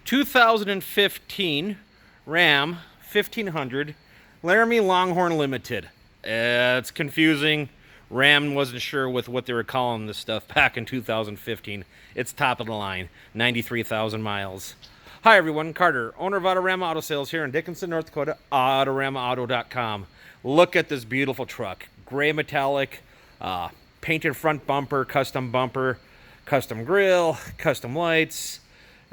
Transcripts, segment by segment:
2015 Ram 1500 Laramie Longhorn Limited. It's confusing. Ram wasn't sure with what they were calling this stuff back in 2015. It's top of the line, 93,000 miles. Hi everyone, Carter, owner of Autorama Auto Sales here in Dickinson, North Dakota, AutoramaAuto.com. Look at this beautiful truck. Gray metallic, painted front bumper, custom grill, custom lights,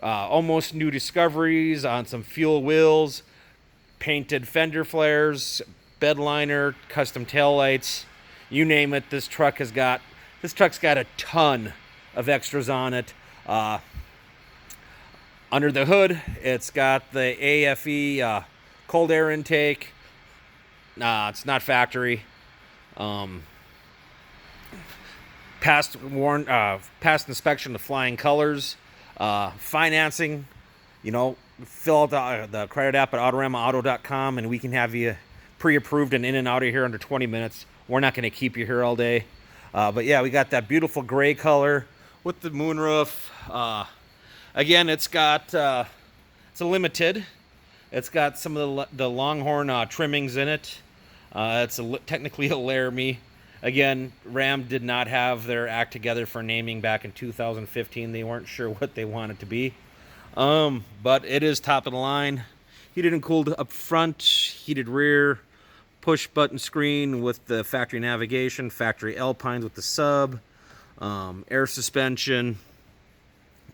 almost new discoveries on some fuel wheels, painted fender flares, bed liner, custom tail lights. You name it, this truck's got a ton of extras on it. Under the hood, it's got the AFE cold air intake. It's not factory. Past inspection of flying colors. Financing, fill out the credit app at AutoramaAuto.com and we can have you pre-approved and in and out of here under 20 minutes. We're not going to keep you here all day. But yeah, we got that beautiful gray color with the moonroof. Again, it's a limited. It's got some of the Longhorn trimmings in it. It's technically a Laramie. Again, Ram did not have their act together for naming back in 2015. They weren't sure what they wanted to be. But it is top of the line. Heated and cooled up front, heated rear, push button screen with the factory navigation, factory Alpines with the sub, air suspension,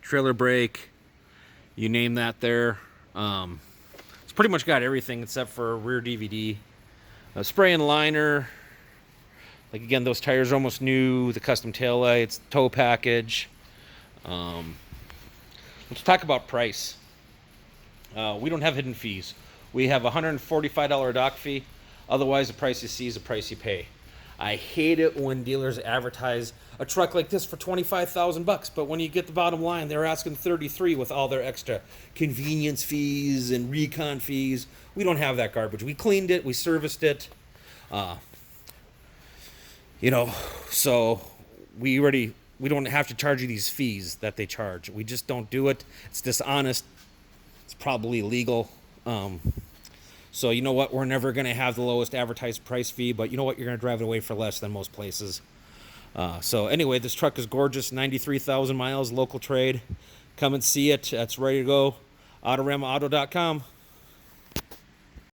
trailer brake, you name that there. It's pretty much got everything except for rear DVD. Spray and liner. Like again, those tires are almost new, the custom taillights, tow package. Let's talk about price. We don't have hidden fees. We have a $145 dock fee. Otherwise, the price you see is the price you pay. I hate it when dealers advertise a truck like this for $25,000, but when you get the bottom line, they're asking $33 with all their extra convenience fees and recon fees. We don't have that garbage. We cleaned it, we serviced it. So we don't have to charge you these fees that they charge. We just don't do it. It's dishonest. It's probably illegal. So you know what? We're never going to have the lowest advertised price fee, but you know what? You're going to drive it away for less than most places. So anyway, this truck is gorgeous. 93,000 miles, local trade. Come and see it. It's ready to go. AutoramaAuto.com.